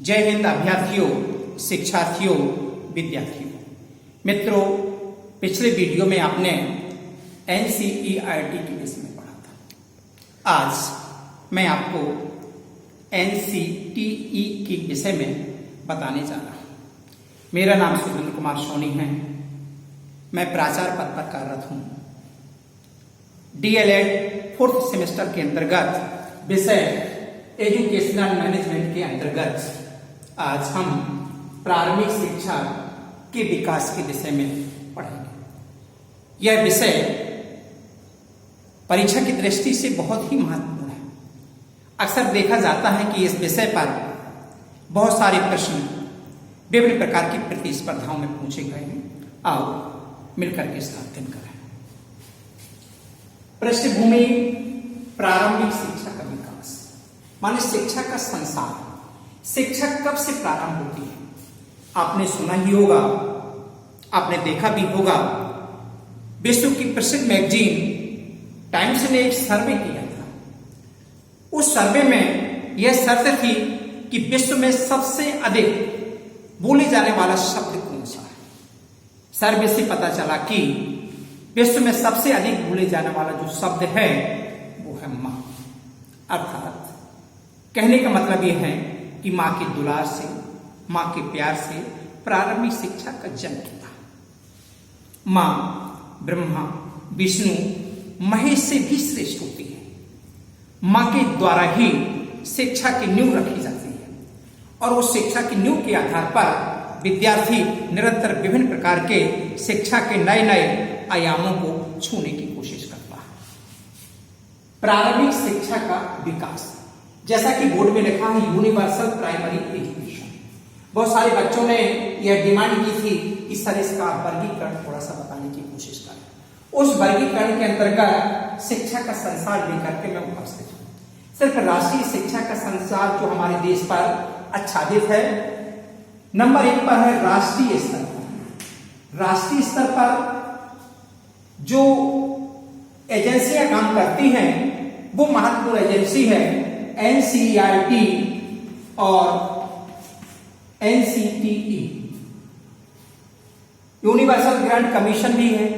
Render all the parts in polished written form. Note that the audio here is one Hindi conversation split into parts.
जय हिंद अभ्यर्थियों, शिक्षार्थियों, विद्यार्थियों। मित्रों, पिछले वीडियो में आपने NCERT के विषय में पढ़ा था। आज मैं आपको NCTE के विषय में बताने जा रहा हूं। मेरा नाम सुरेंद्र कुमार सोनी है। मैं प्राचार्य पद पर कार्यरत हूं। DLED 4th सेमेस्टर के अंतर्गत विषय एजुकेशनल मैनेजमेंट के अंतर्गत आज हम प्रारंभिक शिक्षा के विकास के विषय में पढ़ेंगे। यह विषय परीक्षा की दृष्टि से बहुत ही महत्वपूर्ण है। अक्सर देखा जाता है कि इस विषय पर बहुत सारे प्रश्न विभिन्न प्रकार की प्रतिस्पर्धाओं में पूछे गए हैं। आओ मिलकर के इसका अध्ययन करें। पृष्ठभूमि, प्रारंभिक शिक्षा का विकास माने शिक्षा का संसार। शिक्षा कब से प्रारंभ होती है? आपने सुना ही होगा, आपने देखा भी होगा। विश्व की प्रसिद्ध मैगजीन टाइम्स ने एक सर्वे किया था। उस सर्वे में यह शर्त थी कि विश्व में सबसे अधिक बोले जाने वाला शब्द कौन सा है। सर्वे से पता चला कि विश्व में सबसे अधिक बोले जाने वाला जो शब्द है वो है मां। अर्थात कहने का मतलब यह है कि मां के दुलार से, मां के प्यार से प्रारंभिक शिक्षा का जन्म होता है। मां ब्रह्मा, विष्णु, महेश से भी श्रेष्ठ होती है। मां के द्वारा ही शिक्षा की नींव रखी जाती है और उस शिक्षा की नींव के आधार पर विद्यार्थी निरंतर विभिन्न प्रकार के शिक्षा के नए नए आयामों को छूने की कोशिश करता है। प्रारंभिक शिक्षा का विकास, जैसा कि बोर्ड में लिखा है, यूनिवर्सल प्राइमरी एजुकेशन। बहुत सारे बच्चों ने यह डिमांड की थी कि सर इसका वर्गीकरण थोड़ा सा बताने की कोशिश करें। उस वर्गीकरण के अंतर्गत शिक्षा का संसार लेकर के मैं उपस्थित हूँ। सिर्फ राष्ट्रीय शिक्षा का संसार जो हमारे देश पर आच्छादित है, नंबर 1 पर है राष्ट्रीय स्तर पर। राष्ट्रीय स्तर पर जो एजेंसियां काम करती हैं वो महत्वपूर्ण एजेंसी है NCERT और NCTE। यूनिवर्सल ग्रांट कमीशन भी है,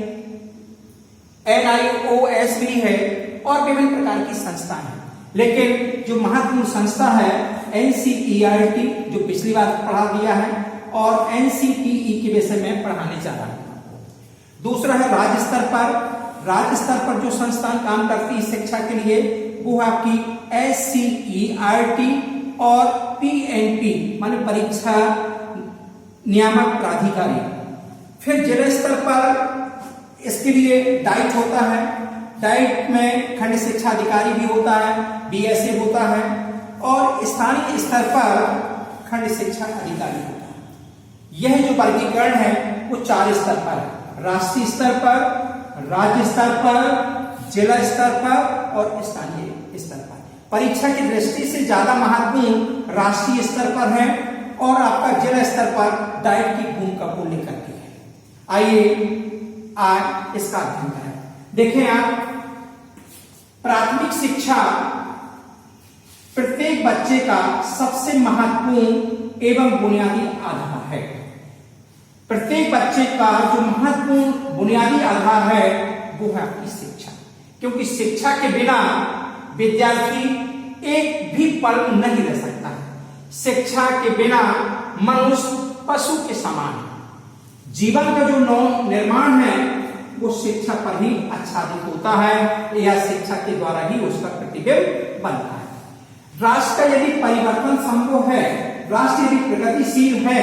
NIOS भी है और विभिन्न प्रकार की संस्था है। लेकिन जो महत्वपूर्ण संस्था है NCERT, जो पिछली बार पढ़ा दिया है, और NCTE के विषय में पढ़ाने जा रहा है। दूसरा है राज्य स्तर पर। राज्य स्तर पर जो संस्थान काम करती है शिक्षा के लिए वो है आपकी SCERT और PNP माने परीक्षा नियामक प्राधिकारी। फिर जिला स्तर पर इसके लिए डाइट होता है। डाइट में खंड शिक्षा अधिकारी भी होता है, BSA होता है, और स्थानीय स्तर पर खंड शिक्षा अधिकारी होता है। यह जो वर्गीकरण है वो 4 स्तर पर है, राष्ट्रीय स्तर पर, राज्य स्तर पर, जिला स्तर पर और स्थानीय स्तर पर। परीक्षा की दृष्टि से ज्यादा महत्वपूर्ण राष्ट्रीय स्तर पर है और आपका जिला स्तर पर डाइट की भूमिका को लेकर के है। आइए आज इसका अध्ययन करें। देखें आप, प्राथमिक शिक्षा प्रत्येक बच्चे का सबसे महत्वपूर्ण एवं बुनियादी आधार है। प्रत्येक बच्चे का जो महत्वपूर्ण बुनियादी आधार है वो है आपकी शिक्षा। क्योंकि शिक्षा के बिना विद्यार्थी एक भी पल नहीं रह सकता है। शिक्षा के बिना मनुष्य पशु के समान है। जीवन का जो निर्माण है वो शिक्षा पर ही आच्छादित होता है या शिक्षा के द्वारा ही उसका प्रतिबिंब बनता है। राष्ट्र का यदि परिवर्तन संभव है, राष्ट्र यदि प्रगतिशील है,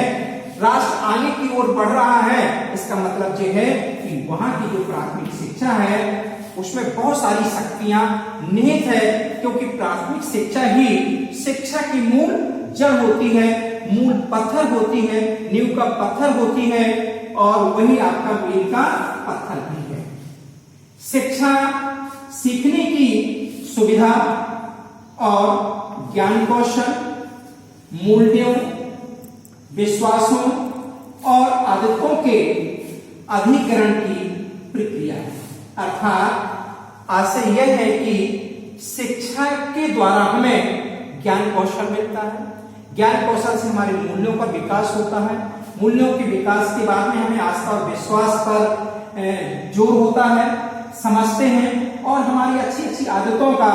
राष्ट्र आगे की ओर बढ़ रहा है, इसका मतलब यह है कि वहां की जो प्राथमिक शिक्षा है उसमें बहुत सारी शक्तियां निहित है। क्योंकि प्राथमिक शिक्षा ही शिक्षा की मूल जड़ होती है, मूल पत्थर होती है, नींव का पत्थर होती है और वही आपका मील का पत्थर भी है। शिक्षा सीखने की सुविधा और ज्ञान कौशल, मूल्यों, विश्वासों और आदतों के अधिकरण की प्रक्रिया है। अर्थात आशय यह है कि शिक्षा के द्वारा हमें ज्ञान कौशल मिलता है, ज्ञान कौशल से हमारे मूल्यों का विकास होता है। मूल्यों के विकास के बाद में हमें आस्था और विश्वास पर जोर होता है, समझते हैं और हमारी अच्छी अच्छी आदतों का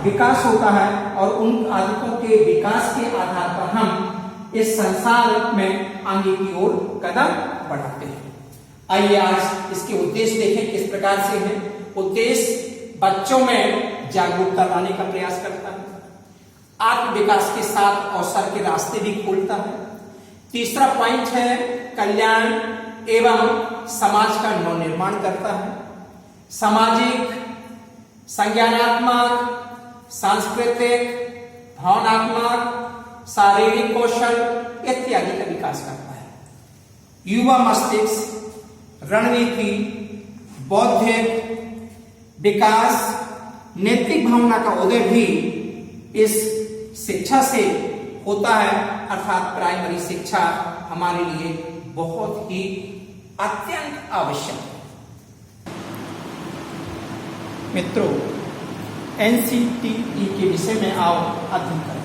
विकास होता है और उन आदतों के विकास के आधार पर हम इस संसार में आगे की ओर कदम बढ़ाते हैं। आइए आज इसके उद्देश्य देखें किस प्रकार से है। उद्देश्य बच्चों में जागरूकता लाने का प्रयास करता है, आत्म विकास के साथ अवसर के रास्ते भी खोलता है। तीसरा पॉइंट है कल्याण एवं समाज का नवनिर्माण करता है। सामाजिक, संज्ञानात्मक, सांस्कृतिक, भावनात्मक, शारीरिक कौशल इत्यादि का विकास करता है। युवा मस्तिष्क, रणनीति, बौद्धिक विकास, नैतिक भावना का उदय भी इस शिक्षा से होता है। अर्थात प्राइमरी शिक्षा हमारे लिए बहुत ही अत्यंत आवश्यक है। मित्रों, एनसीटीई के विषय में आओ अध्ययन करें।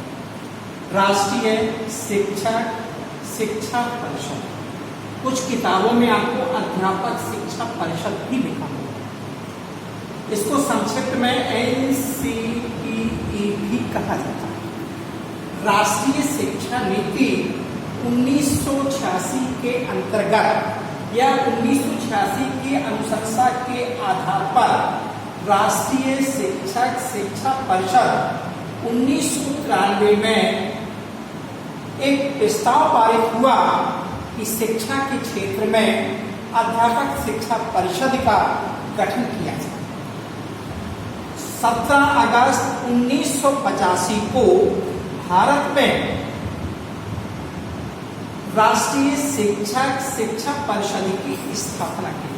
राष्ट्रीय शिक्षा परिषद, कुछ किताबों में आपको अध्यापक शिक्षा परिषद भी लिखा होगा। इसको संक्षिप्त में एनसीटीई भी कहा जाता है। राष्ट्रीय शिक्षा नीति 1986 के अंतर्गत या 1986 के अनुशंसा के आधार पर राष्ट्रीय शिक्षा परिषद 1993 में एक प्रस्ताव पारित हुआ कि शिक्षा के क्षेत्र में अध्यापक शिक्षा परिषद का गठन किया जाए। 17 अगस्त 1985 को भारत में राष्ट्रीय शिक्षा परिषद की स्थापना की।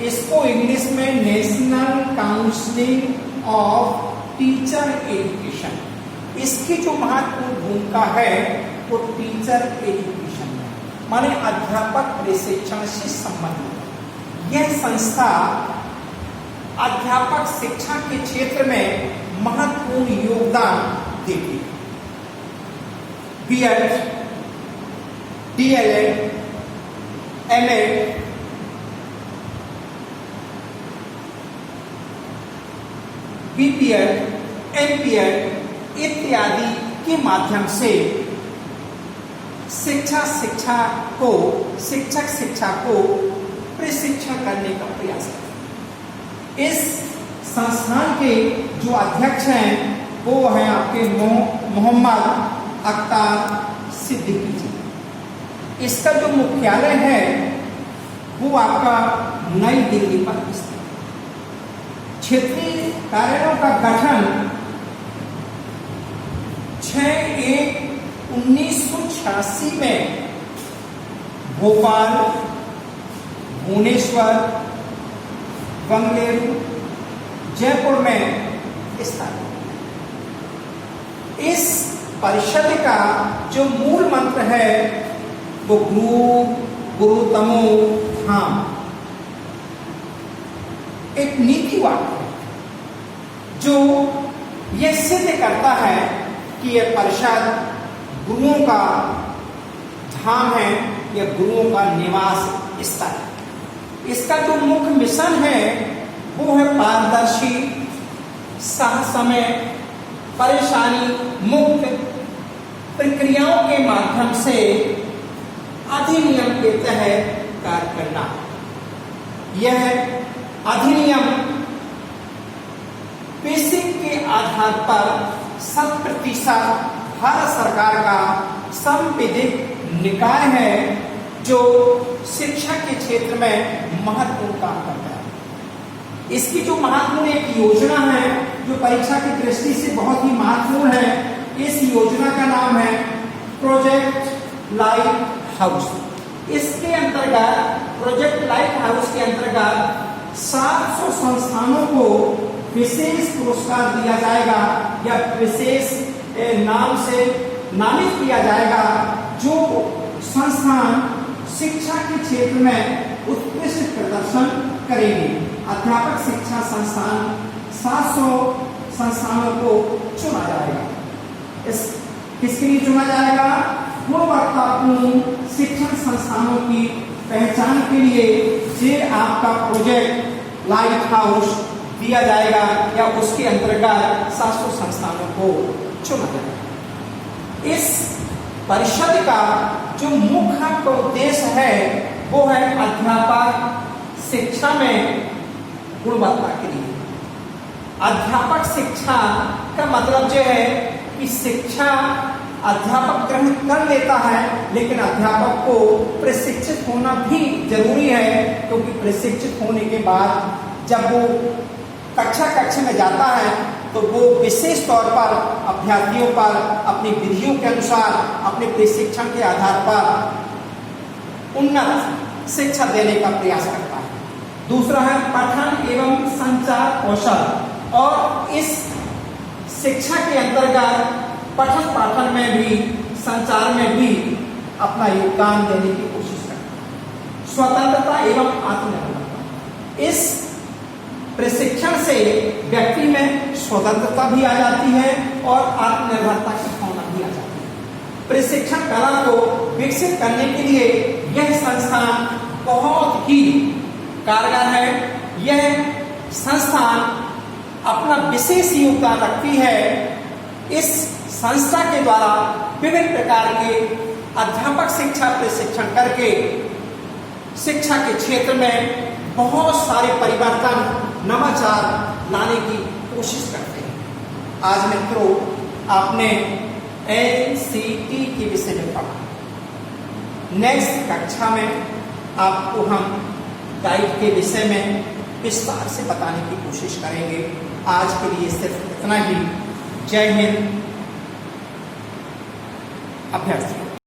इसको इंग्लिश में national council of teacher education, इसकी जो महत्वपूर्ण भूमिका है वो टीचर एजुकेशन है, माने अध्यापक प्रशिक्षण से संबंधित। यह संस्था अध्यापक शिक्षा के क्षेत्र में महत्वपूर्ण योगदान देती है। BEd, DElEd, MEd, BPEd, MPEd इत्यादि के माध्यम से शिक्षक शिक्षा को प्रशिक्षण करने का प्रयास करते हैं। इस संस्थान के जो अध्यक्ष हैं वो हैं आपके मोहम्मद अख्तर सिद्दीकी जी। इसका जो मुख्यालय है वो आपका नई दिल्ली पर स्थित है। क्षेत्रीय कार्यालयों का गठन 6/1/1986 में भोपाल, भुवनेश्वर, बंगलुरु, जयपुर में स्थापित। इस परिषद का जो मूल मंत्र है वो गुरु तमो धाम, एक नीति वाक्य है जो यह सिद्ध करता है कि यह परिषद गुरुओं का धाम है, यह गुरुओं का निवास स्थल है। इसका जो मुख्य मिशन है वो है पारदर्शी, सहसमय, परेशानी मुक्त प्रक्रियाओं के माध्यम से अधिनियम के तहत कार्य करना। यह अधिनियम बेसिक के आधार पर 100% भारत सरकार का संवैधानिक निकाय है जो शिक्षा के क्षेत्र में महत्वपूर्ण काम करता है। इसकी जो महत्वपूर्ण एक योजना है जो परीक्षा की दृष्टि से बहुत ही महत्वपूर्ण है, इस योजना का नाम है प्रोजेक्ट लाइट हाउस। इसके अंतर्गत प्रोजेक्ट लाइट हाउस के अंतर्गत 700 संस्थानों को विशेष पुरस्कार दिया जाएगा या विशेष नाम से नामित किया जाएगा जो संस्थान शिक्षा के क्षेत्र में उत्कृष्ट प्रदर्शन करेंगे। अध्यापक शिक्षा संस्थान 700 संस्थानों को चुना जाएगा। किसके लिए चुना जाएगा? गुणवत्तापूर्ण शिक्षण संस्थानों की पहचान के लिए ये आपका प्रोजेक्ट लाइट हाउस दिया जाएगा या उसके अंतर्गत 700 संस्थानों को चुना जाएगा। इस परिषद का जो मुख्य उद्देश्य है वो है अध्यापक शिक्षा में गुणवत्ता के लिए। अध्यापक शिक्षा का मतलब जो है कि शिक्षा अध्यापक ग्रहण कर लेता है, लेकिन अध्यापक को प्रशिक्षित होना भी जरूरी है, क्योंकि प्रशिक्षित होने के बाद जब वो कक्षा में जाता है तो वो विशेष तौर पर अभ्यर्थियों पर अपनी विधियों के अनुसार अपने प्रशिक्षण के आधार पर उन्नत शिक्षा देने का प्रयास करता है। दूसरा है पठन एवं संचार कौशल, और इस शिक्षा के अंतर्गत पठन पाठन में भी संचार में भी अपना योगदान देने की कोशिश करता है। स्वतंत्रता एवं आत्मनिर्भरता, इस प्रशिक्षण से व्यक्ति में स्वतंत्रता भी आ जाती है और आत्मनिर्भरता की भावना भी आ जाती है। प्रशिक्षण कला को विकसित करने के लिए यह संस्थान बहुत ही कारगर है। यह संस्थान अपना विशेष योगदान रखती है। इस संस्था के द्वारा विभिन्न प्रकार के अध्यापक शिक्षा प्रशिक्षण करके शिक्षा के क्षेत्र में बहुत सारे परिवर्तन नवाचार लाने की कोशिश करते हैं। आज मित्रों, आपने NCT के विषय में पढ़ा। नेक्स्ट कक्षा में आपको हम गाइड के विषय में विस्तार से बताने की कोशिश करेंगे। आज के लिए सिर्फ इतना ही। जय हिंद अभ्यर्थी।